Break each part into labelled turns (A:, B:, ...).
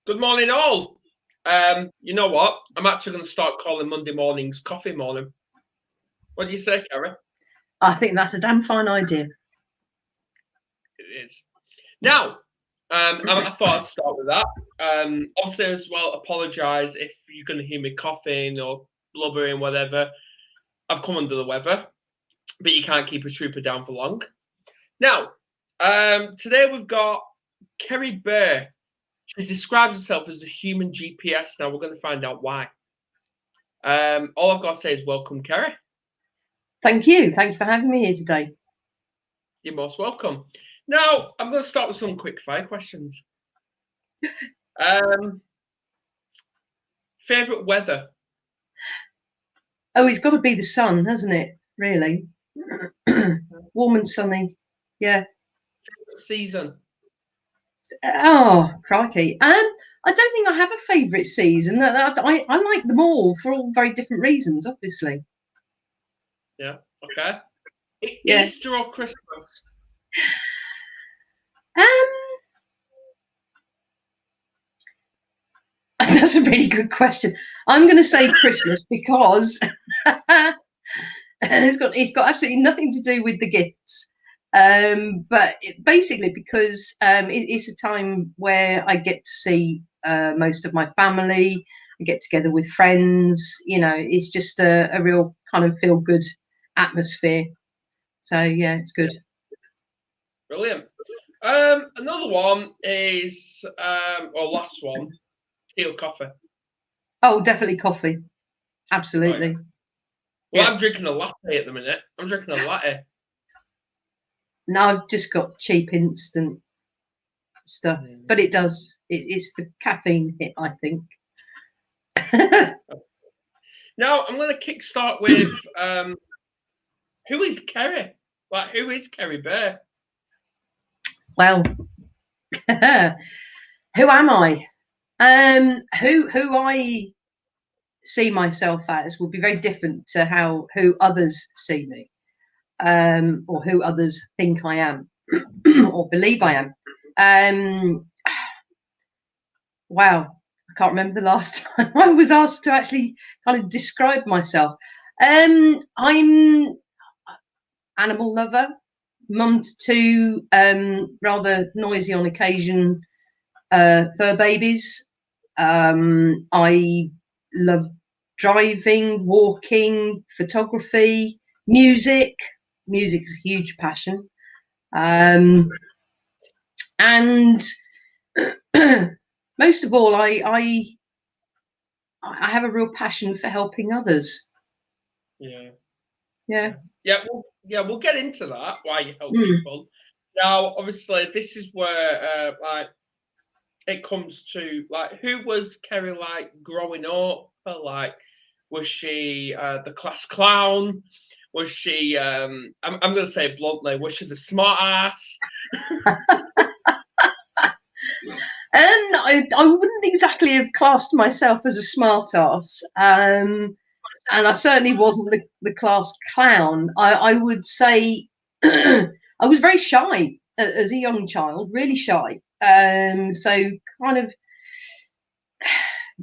A: Good morning, all. You know what? I'm actually going to start calling Monday mornings coffee morning. What do you say, Kerry?
B: I think that's a damn fine idea.
A: It is. Now, I thought I'd start with that. Obviously, as well, apologise if you're going to hear me coughing or blubbering, whatever. I've come under the weather, but you can't keep a trooper down for long. Now, today we've got Kerry Burr. She describes herself as a human GPS. Now, we're going to find out why. All I've got to say is welcome, Kerry.
B: Thank you. Thank you for having me here today.
A: You're most welcome. Now, I'm going to start with some quick fire questions. Favorite weather?
B: Oh, it's got to be the sun, hasn't it? Really, warm and sunny. Yeah.
A: Favorite season?
B: Oh, crikey. I don't think I have a favourite season. I like them all for all very different reasons, obviously.
A: Yeah. Okay.
B: Yeah.
A: Easter or Christmas?
B: Um, that's a really good question. I'm going to say Christmas because it's got absolutely nothing to do with the gifts. But basically because it's a time where I get to see most of my family. I get together with friends. It's just a real kind of feel good atmosphere. So yeah, it's good.
A: Brilliant. Another one is, or last one, tea or coffee?
B: Oh, definitely coffee.
A: Oh, yeah.
B: Absolutely.
A: Well,
B: Yeah.
A: I'm drinking a latte at the minute. I'm drinking a latte.
B: Now I've just got cheap instant stuff, but it's the caffeine hit, I think.
A: Now, I'm going to kickstart with who is Kerry? Like, who is Kerry Burr?
B: Well, who am I? Who I see myself as will be very different to who others see me, or who others think I am, or believe I am. Wow, I can't remember the last time I was asked to actually kind of describe myself. I'm animal lover, mum to two rather noisy on occasion fur babies. I love driving, walking, photography, music. Music is a huge passion. And most of all, I have a real passion for helping others.
A: Yeah.
B: Yeah.
A: We'll get into that. Why you help
B: Mm.
A: people. Now, obviously, this is where like it comes to like who was Kerry like growing up? Like, was she the class clown? Was she? I'm going to say bluntly, was she the smart ass?
B: I wouldn't exactly have classed myself as a smart ass. And I certainly wasn't the class clown. I would say I was very shy as a young child, really shy. So kind of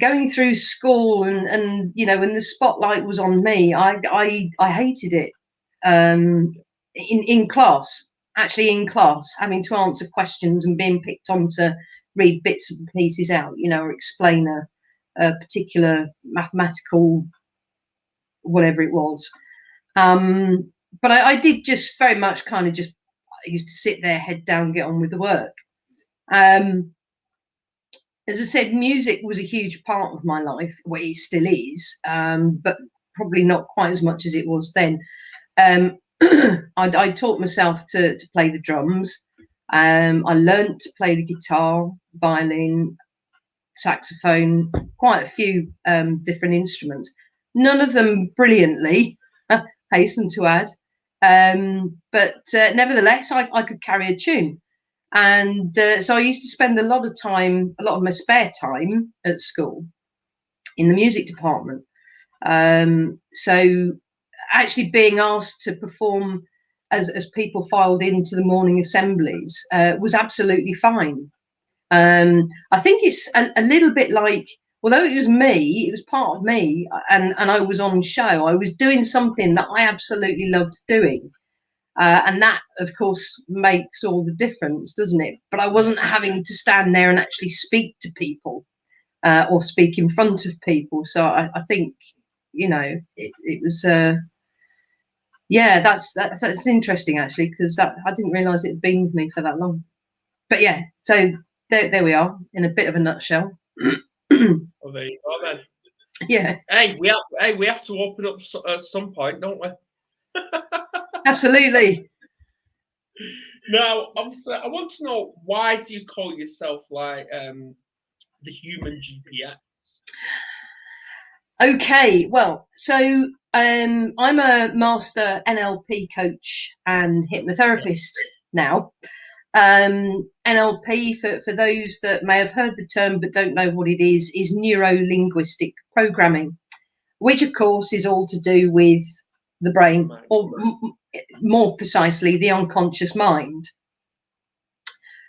B: going through school and when the spotlight was on me, I hated it. In class, actually in class, having to answer questions and being picked on to read bits and pieces out, or explain a particular mathematical whatever it was. But I did just very much kind of just I used to sit there, head down, get on with the work. As I said, music was a huge part of my life. Well, it still is, but probably not quite as much as it was then. I taught myself to play the drums. I learnt to play the guitar, violin, saxophone, quite a few different instruments. None of them brilliantly, hasten to add. But nevertheless, I could carry a tune. And so I used to spend a lot of my spare time at school in the music department. So actually being asked to perform as people filed into the morning assemblies was absolutely fine. I think it's a little bit like, although it was me, it was part of me, and I was on show. I was doing something that I absolutely loved doing, and that, of course, makes all the difference, doesn't it? But I wasn't having to stand there and actually speak to people or speak in front of people. So I think, it was. Yeah, that's interesting actually, because I didn't realise it had been with me for that long. But yeah, so there we are in a bit of a nutshell.
A: Well, there you go then.
B: Yeah,
A: Hey, we have to open up at some point, don't we?
B: absolutely.
A: Now, obviously, I want to know, why do you call yourself like the human GPS?
B: Okay, well, so I'm a master NLP coach and hypnotherapist now. NLP, for those that may have heard the term but don't know what it is neuro-linguistic programming, which of course is all to do with the brain, or more precisely, the unconscious mind.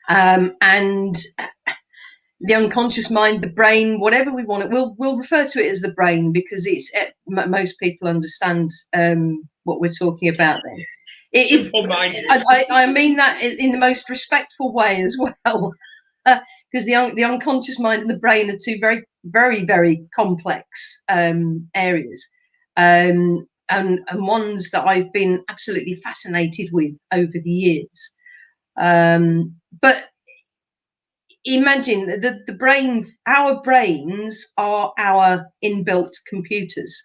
B: And the unconscious mind, the brain, whatever we want it, we'll refer to it as the brain, because it's most people understand what we're talking about then. I mean that in the most respectful way as well, because the unconscious mind and the brain are two very, very, very complex areas, and ones that I've been absolutely fascinated with over the years. But imagine the brain, our brains are our inbuilt computers.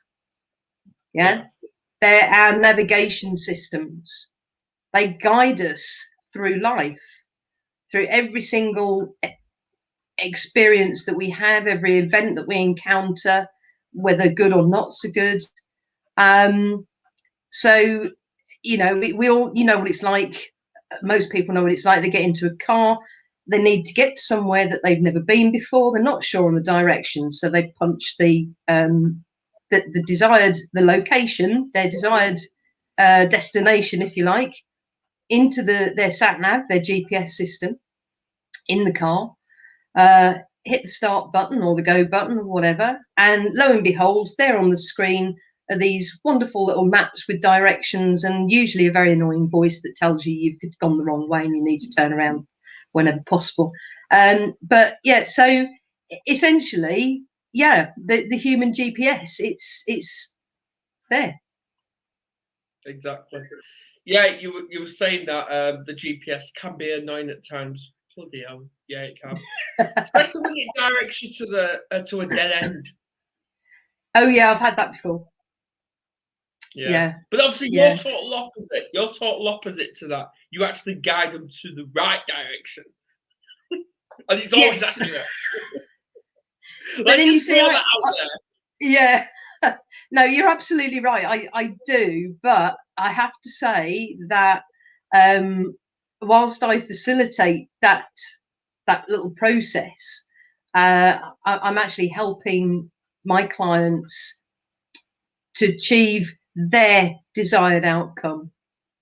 B: Yeah, they're our navigation systems. They guide us through life, through every single experience that we have, every event that we encounter, whether good or not so good. So, we all, what it's like. Most people know what it's like. They get into a car, they need to get somewhere that they've never been before. They're not sure on the direction, so they punch the desired, the location, their desired destination, if you like, into their sat nav, their GPS system in the car. Hit the start button or the go button or whatever, and lo and behold, there on the screen are these wonderful little maps with directions, and usually a very annoying voice that tells you you've gone the wrong way and you need to turn around whenever possible. But yeah, so essentially, yeah, the human GPS, it's there.
A: Exactly. Yeah, you were saying that the GPS can be annoying at times. Bloody hell. Yeah, it can. Especially when it directs you to a dead end.
B: Oh yeah, I've had that before. Yeah.
A: But obviously,
B: Yeah.
A: you're total opposite. You're total opposite to that. You actually guide them to the right direction, and it's always accurate.
B: But then you
A: just
B: see,
A: throw that out there.
B: Yeah. No, you're absolutely right. I do, but I have to say that whilst I facilitate that little process, I'm actually helping my clients to achieve their desired outcome.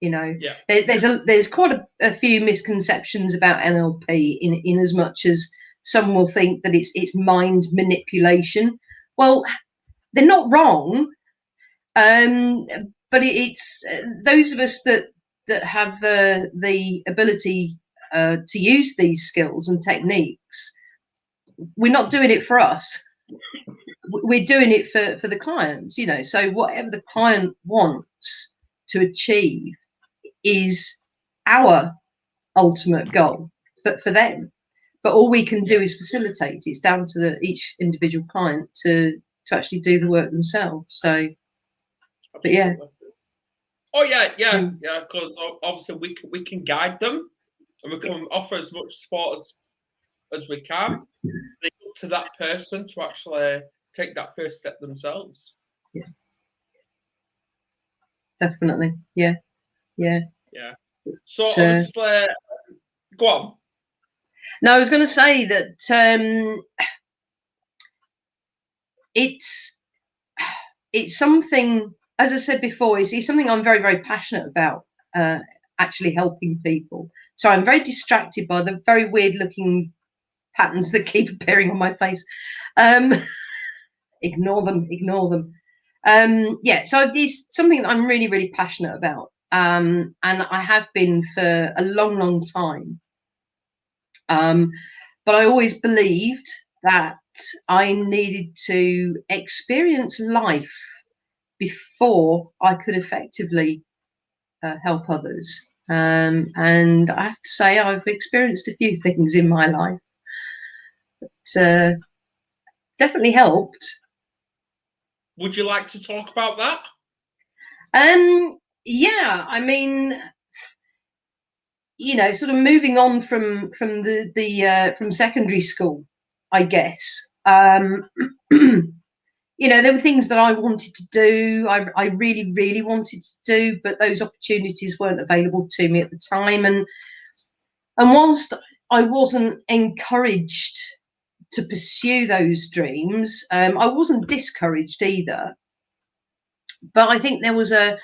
B: There's quite a few misconceptions about NLP, in as much as some will think that it's mind manipulation. Well, they're not wrong, but it's those of us that have the ability to use these skills and techniques. We're not doing it for us. We're doing it for the clients. So whatever the client wants to achieve is our ultimate goal for them. But all we can do is facilitate. It's down to each individual client to actually do the work themselves. So, but yeah.
A: Oh yeah. Because obviously we can guide them, and we can offer as much support as we can. It's up to that person to actually take that first step themselves.
B: Yeah. Definitely. Yeah.
A: So obviously, go on.
B: No, I was going to say that it's something, as I said before, it's something I'm very, very passionate about, actually helping people. So I'm very distracted by the very weird looking patterns that keep appearing on my face. Ignore them. Yeah, so it's something that I'm really, really passionate about, and I have been for a long, long time. But I always believed that I needed to experience life before I could effectively help others. And I have to say, I've experienced a few things in my life that definitely helped.
A: Would you like to talk about that?
B: Yeah, I mean, sort of moving on from from secondary school, I guess. There were things that I wanted to do. I really, really wanted to do, but those opportunities weren't available to me at the time. And whilst I wasn't encouraged to pursue those dreams, I wasn't discouraged either. But I think there was a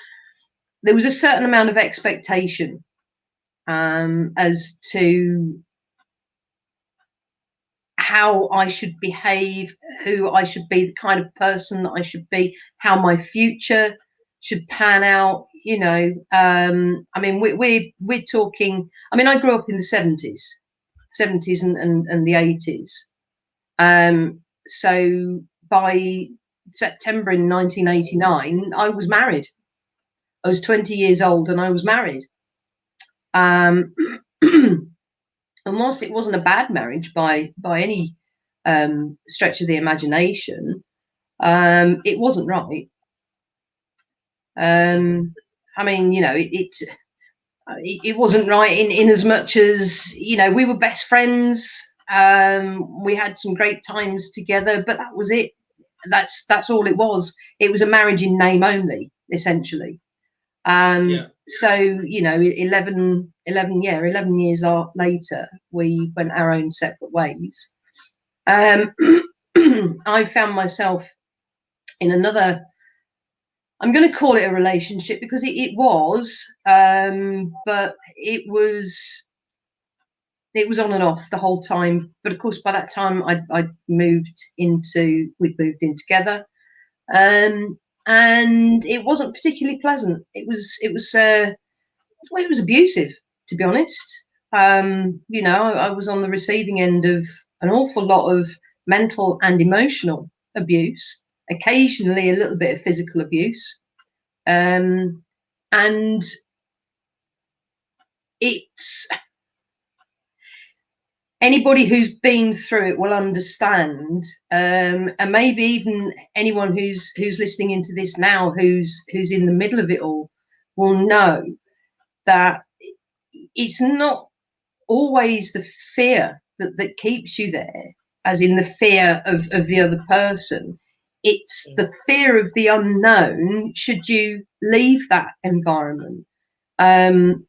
B: certain amount of expectation as to how I should behave, who I should be, the kind of person that I should be, how my future should pan out. I mean, we're talking. I mean, I grew up in the '70s and the '80s. So by September in 1989, I was married. I was 20 years old and I was married. And whilst it wasn't a bad marriage by any stretch of the imagination, it wasn't right. I mean, it wasn't right in as much as, we were best friends. We had some great times together, but that was it. That's all it was. It was a marriage in name only, essentially. So 11 years later, we went our own separate ways. I found myself in another, I'm going to call it a relationship because it was, but it was on and off the whole time. But of course, by that time, we'd moved in together, and it wasn't particularly pleasant. It was abusive, to be honest. I was on the receiving end of an awful lot of mental and emotional abuse, occasionally a little bit of physical abuse. And it's, anybody who's been through it will understand, and maybe even anyone who's listening into this now, who's in the middle of it all, will know that it's not always the fear that keeps you there, as in the fear of the other person. It's the fear of the unknown should you leave that environment. And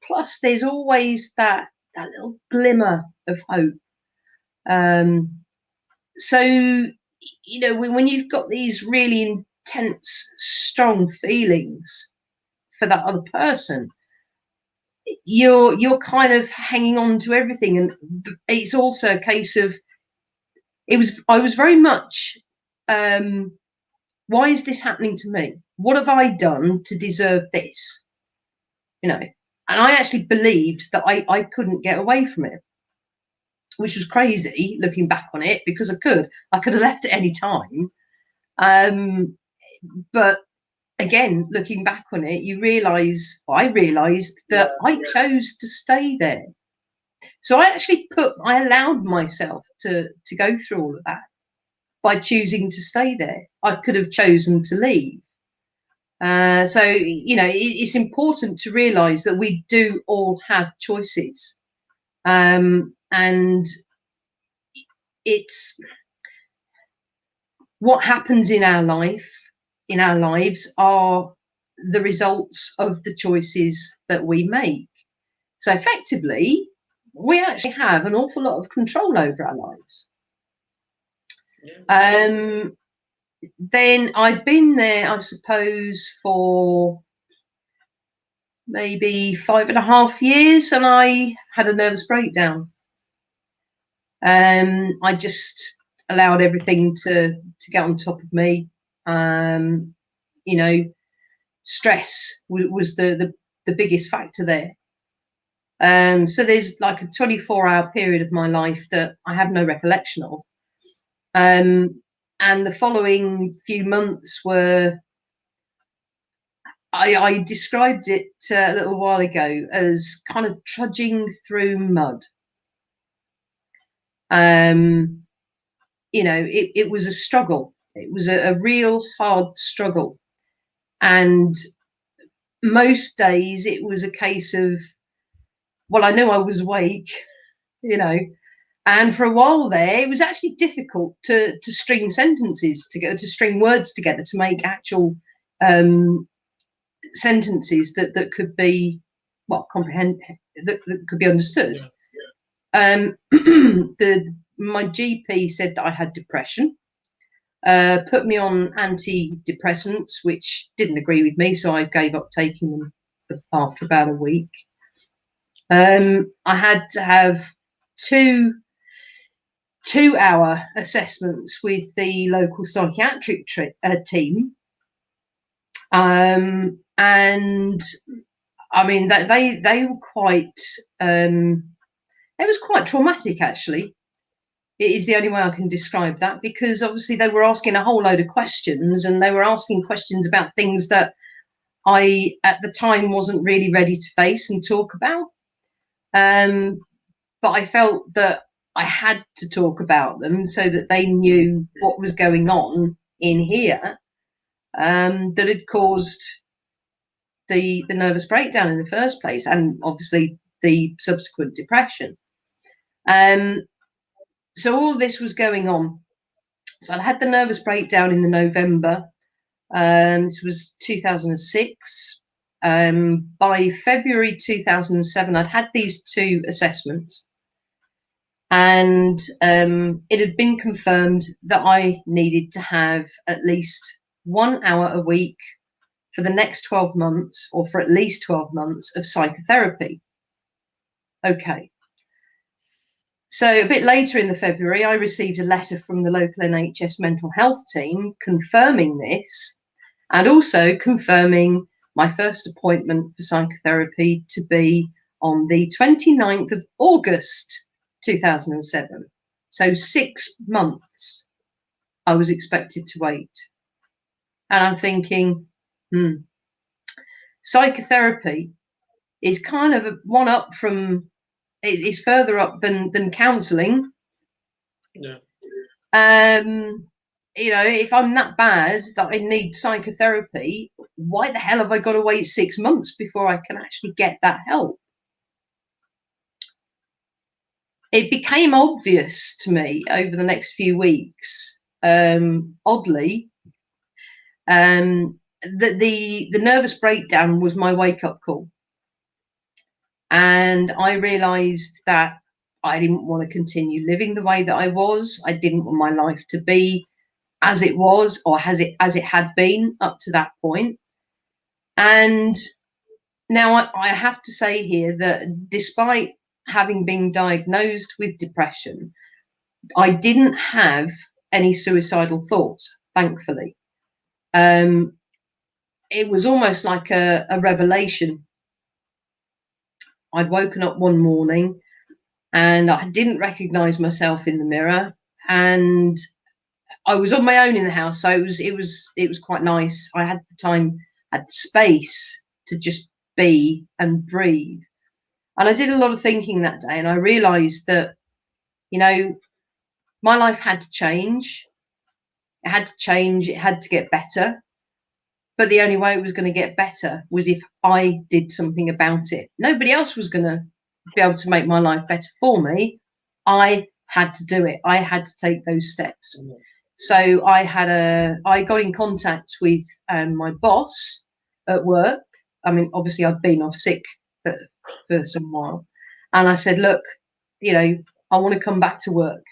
B: plus, there's always that little glimmer of hope. So, when you've got these really intense, strong feelings for that other person, you're kind of hanging on to everything. And it's also a case of, I was very much, why is this happening to me? What have I done to deserve this? And I actually believed that I couldn't get away from it, which was crazy looking back on it, because I could have left at any time. But again, looking back on it, I realized that I chose to stay there. So I allowed myself to go through all of that by choosing to stay there. I could have chosen to leave. So, it's important to realize that we do all have choices. And it's what happens in our lives are the results of the choices that we make. So effectively, we actually have an awful lot of control over our lives. Yeah. Then I'd been there, I suppose, for maybe 5.5 years, and I had a nervous breakdown. I just allowed everything to get on top of me. You know, stress was the biggest factor there. So there's like a 24-hour period of my life that I have no recollection of. And the following few months were, I described it a little while ago as kind of trudging through mud. You know, it was a struggle. It was a real hard struggle. And most days it was a case of, well, I knew I was awake, you know, and for a while there, it was actually difficult to string sentences together, to string words together, to make actual sentences that could be, well, that could be understood. Yeah. My GP said that I had depression, put me on antidepressants, which didn't agree with me, so I gave up taking them after about a week. I had to have two-hour assessments with the local psychiatric team, and I mean they were quite. It was quite traumatic, actually. It is the only way I can describe that, because obviously they were asking a whole load of questions, and they were asking questions about things that I, at the time, wasn't really ready to face and talk about. But I felt that I had to talk about them so that they knew what was going on in here, that had caused the nervous breakdown in the first place, and obviously the subsequent depression. So all this was going on. So I had the nervous breakdown in the November. This was 2006. By February 2007, I'd had these two assessments, and it had been confirmed that I needed to have at least 1 hour a week for the next 12 months, or for at least 12 months, of psychotherapy. Okay. So a bit later in the February, I received a letter from the local NHS mental health team confirming this, and also confirming my first appointment for psychotherapy to be on the 29th of August 2007. So 6 months I was expected to wait. And I'm thinking, psychotherapy is kind of one up from, it's further up than counselling.
A: Yeah.
B: You know, if I'm that bad that I need psychotherapy, why the hell have I got to wait 6 months before I can actually get that help? It became obvious to me over the next few weeks, oddly, that the nervous breakdown was my wake-up call. And I realised that I didn't want to continue living the way that I was. I didn't want my life to be as it was, or as it had been up to that point. And now I have to say here that despite having been diagnosed with depression, I didn't have any suicidal thoughts, thankfully. It was almost like a revelation. I'd woken up one morning and I didn't recognise myself in the mirror, and I was on my own in the house, so it was quite nice. I had the time, had the space to just be and breathe. And I did a lot of thinking that day, and I realised that, you know, my life had to change. It had to change. It had to get better. But the only way it was going to get better was if I did something about it. Nobody else was going to be able to make my life better for me. I had to do it. I had to take those steps. So I got in contact with my boss at work. I mean, obviously I'd been off sick for some while. And I said, look, you know, I want to come back to work.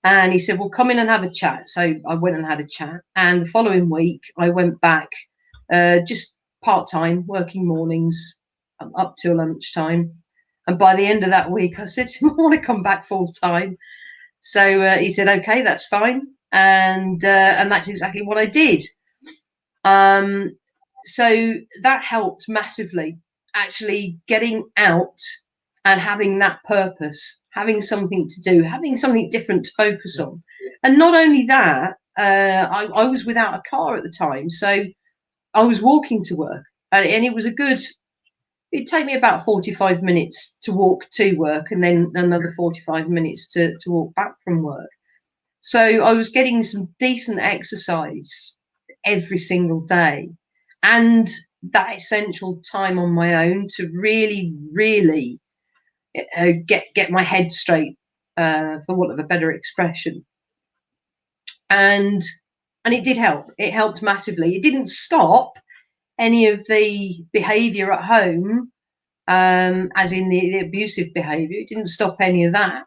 B: And he said, well, come in and have a chat. So I went and had a chat. And the following week, I went back just part-time, working mornings up till lunchtime. And by the end of that week, I said to him, I want to come back full-time. So he said, okay, that's fine. And that's exactly what I did. So that helped massively, actually getting out and having that purpose, having something to do, having something different to focus on. And not only that, I was without a car at the time, so I was walking to work, and it was it'd take me about 45 minutes to walk to work, and then another 45 minutes to walk back from work. So I was getting some decent exercise every single day, and that essential time on my own to really get my head straight, for want of a better expression. And it did help. It helped massively. It didn't stop any of the behaviour at home, as in the abusive behaviour. It didn't stop any of that.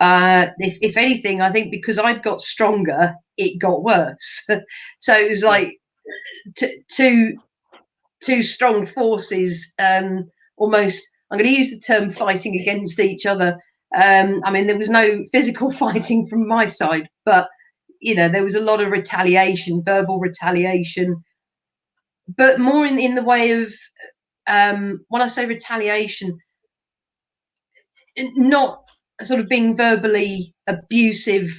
B: If anything, I think because I'd got stronger, it got worse. So it was like two strong forces, almost. I'm going to use the term fighting against each other. I mean, there was no physical fighting from my side, but there was a lot of retaliation, verbal retaliation, but more in the way of, when I say retaliation, not sort of being verbally abusive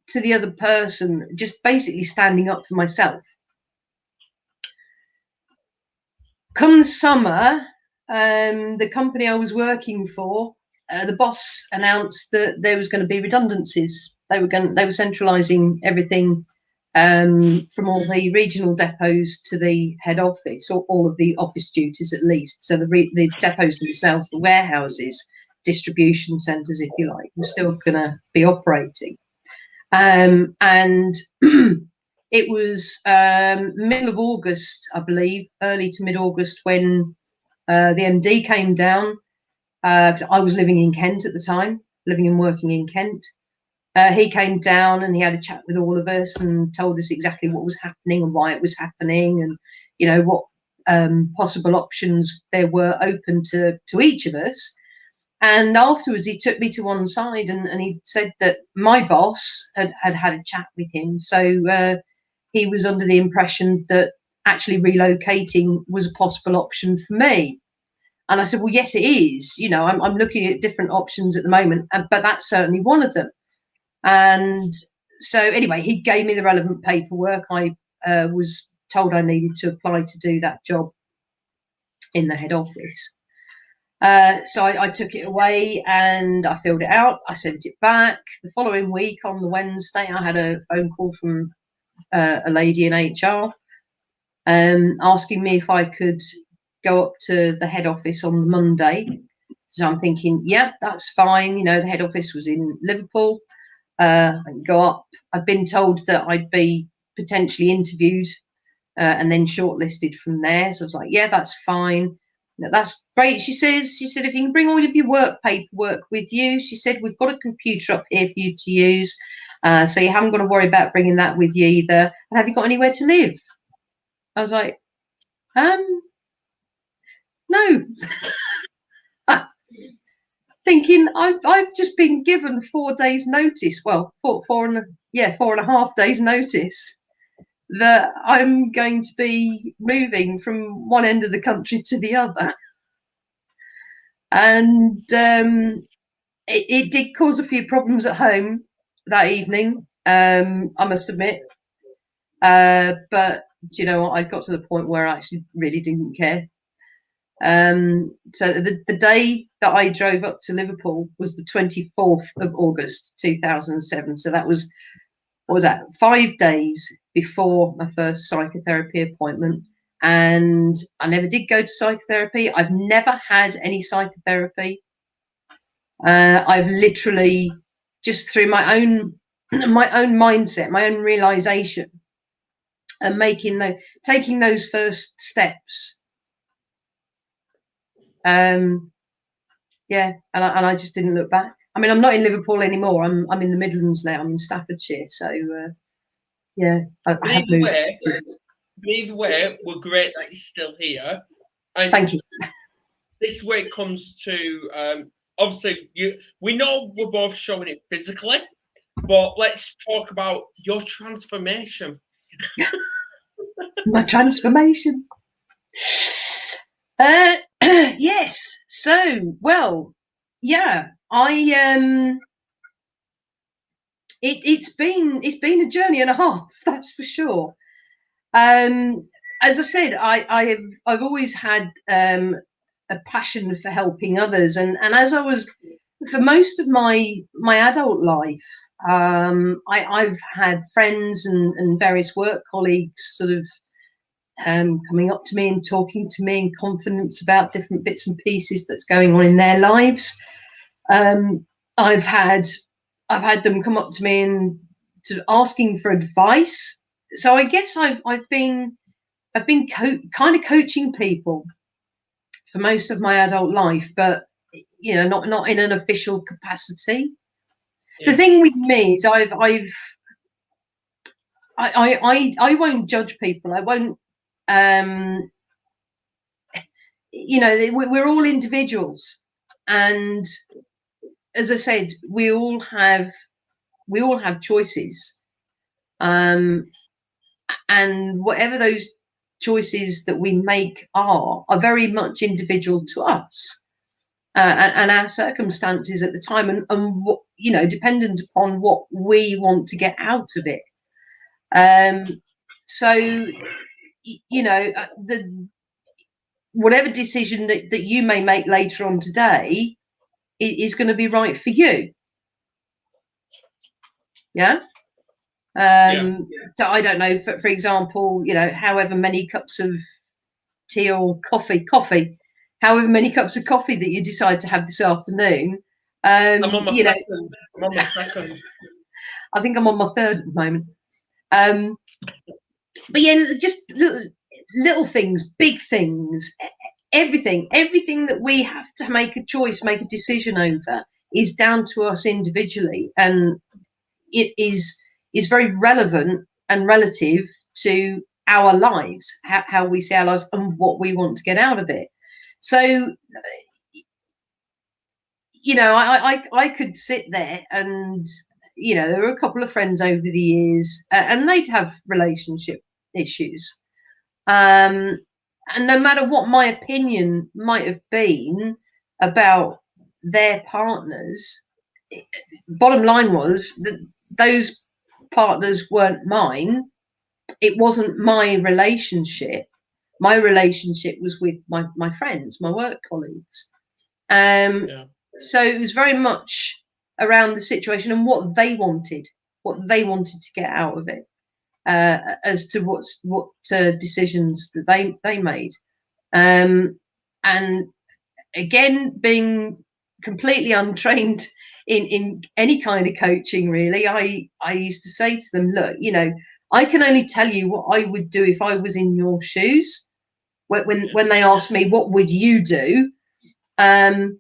B: to the other person, just basically standing up for myself. Come the summer, the company I was working for, the boss announced that there was going to be redundancies. They were centralising everything, from all the regional depots to the head office, or all of the office duties at least. So the depots themselves, the warehouses, distribution centres, if you like, were still going to be operating. And it was middle of August, I believe, early to mid-August, when the MD came down. Because I was living in Kent at the time, living and working in Kent. He came down and he had a chat with all of us and told us exactly what was happening and why it was happening, and what possible options there were open to each of us. And afterwards, he took me to one side and he said that my boss had a chat with him. So he was under the impression that actually relocating was a possible option for me. And I said, well, yes, it is. I'm looking at different options at the moment, but that's certainly one of them. And so anyway, he gave me the relevant paperwork. I was told I needed to apply to do that job in the head office. So I took it away and I filled it out. I sent it back. The following week, on the Wednesday, I had a phone call from a lady in HR, asking me if I could go up to the head office on the Monday. So I'm thinking, yeah, that's fine. The head office was in Liverpool. I can go up. I'd been told that I'd be potentially interviewed, and then shortlisted from there. So I was like, yeah, that's fine. That's great. She said, if you can bring all of your work paperwork with you, she said, we've got a computer up here for you to use. So you haven't got to worry about bringing that with you either. And have you got anywhere to live? I was like, no. Thinking I've just been given 4 days notice. Well, 4.5 days notice that I'm going to be moving from one end of the country to the other. And it did cause a few problems at home that evening, I must admit. But do you know what? I got to the point where I actually really didn't care. So the day that I drove up to Liverpool was the 24th of August 2007. So that was, what was that, 5 days before my first psychotherapy appointment. And I never did go to psychotherapy. I've never had any psychotherapy. I've literally, just through my own mindset, my own realization, and taking those first steps. Yeah, and I just didn't look back. I mean, I'm not in Liverpool anymore. I'm in the Midlands now. I'm in Staffordshire. So yeah, I have moved.
A: Either way, we're great that you're still here. And
B: thank you.
A: This way it comes to obviously we know we're both showing it physically, but let's talk about your transformation.
B: My transformation. Yes. So, well, yeah, it's been a journey and a half, that's for sure. As I said, I've always had a passion for helping others, and as I was for most of my adult life, I've had friends and various work colleagues sort of coming up to me and talking to me in confidence about different bits and pieces that's going on in their lives. Um, I've had them come up to me and sort of asking for advice. So I guess I've been kind of coaching people for most of my adult life, but not in an official capacity. The
A: Yeah.
B: thing with me is I won't judge people. I won't. We're all individuals, and as I said, we all have choices, and whatever those choices that we make are very much individual to us, and our circumstances at the time, and what, dependent upon what we want to get out of it. So the whatever decision that you may make later on today is going to be right for you. Yeah. So I don't know, for example, however many cups of tea or coffee, however many cups of coffee that you decide to have this afternoon.
A: I'm on my second. I'm on my second.
B: I think I'm on my third at the moment. But yeah, just little things, big things, everything that we have to make a choice, make a decision over is down to us individually, and it is very relevant and relative to our lives, how we see our lives and what we want to get out of it. So, I could sit there and, there were a couple of friends over the years, and they'd have relationship issues. And no matter what my opinion might have been about their partners, bottom line was that those partners weren't mine. It wasn't my relationship. My relationship was with my friends, my work colleagues.
A: Yeah.
B: So it was very much around the situation and what they wanted to get out of it, as to what decisions that they made. And again, being completely untrained in any kind of coaching, really, I used to say to them, look, I can only tell you what I would do if I was in your shoes. When they asked me, what would you do? I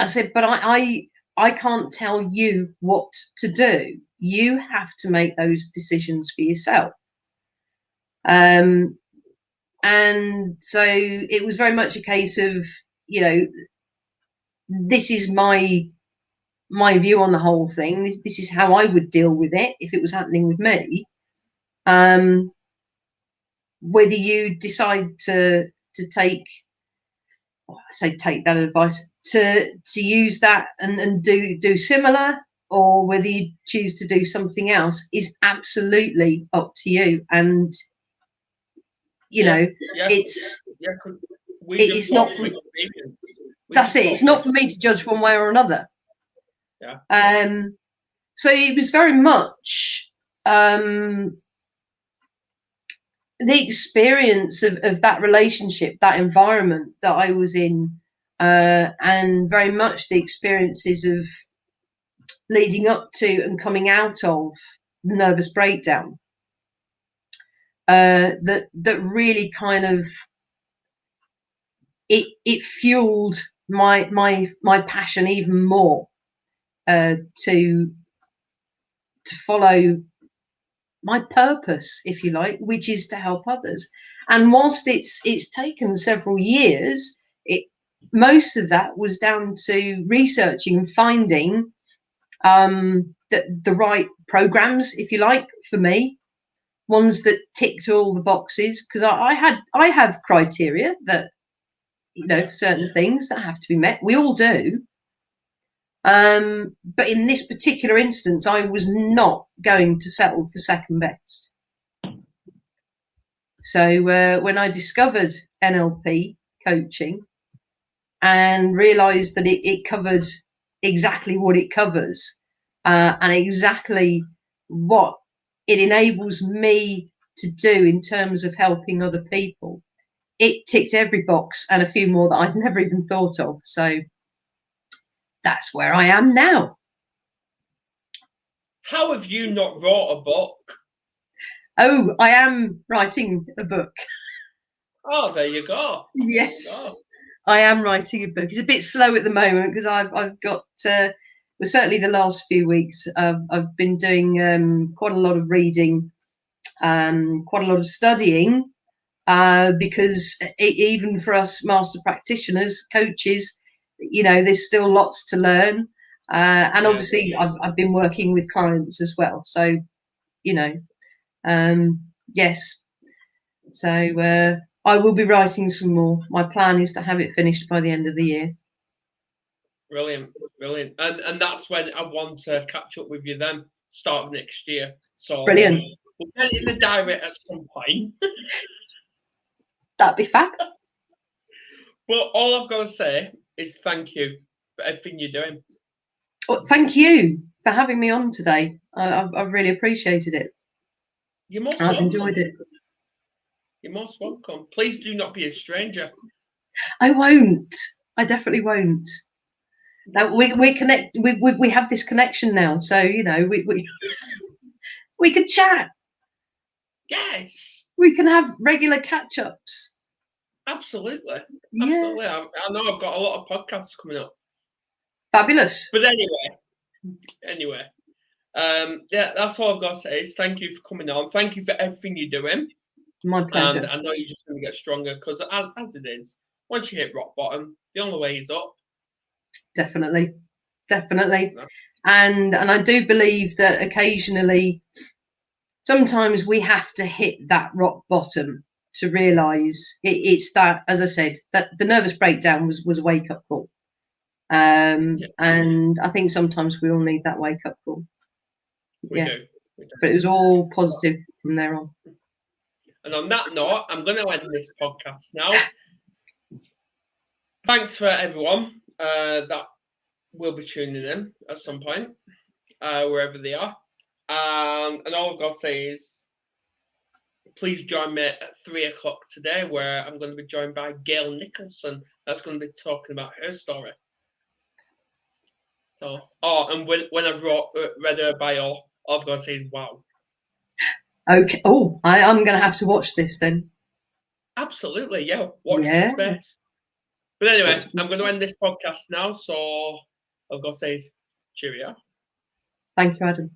B: said, but I can't tell you what to do. You have to make those decisions for yourself. And so it was very much a case of, this is my view on the whole thing. This is how I would deal with it if it was happening with me. Whether you decide to take, take that advice, to use that and do similar, or whether you choose to do something else, is absolutely up to you. And it's not for, that's it. It's not for me to judge one way or another.
A: Yeah.
B: So it was very much the experience of that relationship, that environment that I was in, and very much the experiences of leading up to and coming out of nervous breakdown, that really kind of it fueled my passion even more, to follow my purpose, if you like, which is to help others. And whilst it's taken several years, most of that was down to researching and finding the right programs, if you like, for me, ones that ticked all the boxes, because I have criteria that, you know, for certain things that have to be met. We all do. But in this particular instance, I was not going to settle for second best. So when I discovered NLP coaching and realised that it covered exactly what it covers, and exactly what it enables me to do in terms of helping other people, it ticked every box and a few more that I'd never even thought of. So that's where I am now.
A: How have you not wrote a book?
B: Oh, I am writing a book.
A: Oh, there you go.
B: Yes, I am writing a book. It's a bit slow at the moment because I've got, well, certainly the last few weeks, I've been doing quite a lot of reading, quite a lot of studying, because even for us master practitioners, coaches, you know, there's still lots to learn. And obviously I've been working with clients as well. So, you know, yes. So I will be writing some more. My plan is to have it finished by the end of the year.
A: Brilliant, brilliant. And that's when I want to catch up with you then, start of next year. So
B: Brilliant.
A: We'll get it in the diary at some point.
B: That'd be fab.
A: But all I've got to say is thank you for everything you're doing.
B: Well, thank you for having me on today. I've really appreciated it.
A: You're most
B: I've
A: welcome.
B: enjoyed it.
A: You're most welcome. Please do not be a stranger.
B: I won't. I definitely won't. Now we connect. We have this connection now, so you know we could chat.
A: Yes.
B: We can have regular catch ups.
A: Absolutely.
B: Yeah.
A: Absolutely. I know I've got a lot of podcasts coming up.
B: Fabulous.
A: But anyway, yeah, that's all I've got to say is thank you for coming on. Thank you for everything you're doing.
B: My pleasure.
A: And I know you're just going to get stronger because as it is, once you hit rock bottom, the only way is up.
B: Definitely. And I do believe that occasionally, sometimes we have to hit that rock bottom to realise it's that, as I said, that the nervous breakdown was a wake up call. And I think sometimes we all need that wake up call.
A: We do.
B: But it was all positive from there on.
A: And on that note, I'm going to end this podcast now. Thanks for everyone that will be tuning in at some point, wherever they are. And all I've got to say is, please join me at 3 o'clock today, where I'm going to be joined by Gail Nicholson. That's going to be talking about her story. So, and when I've read her bio, all I've got to say is, wow.
B: Okay. Oh, I'm going to have to watch this then.
A: Absolutely, yeah. Watch the space. But anyway, I'm going to end this podcast now, so I've got to say cheerio.
B: Thank you, Adam.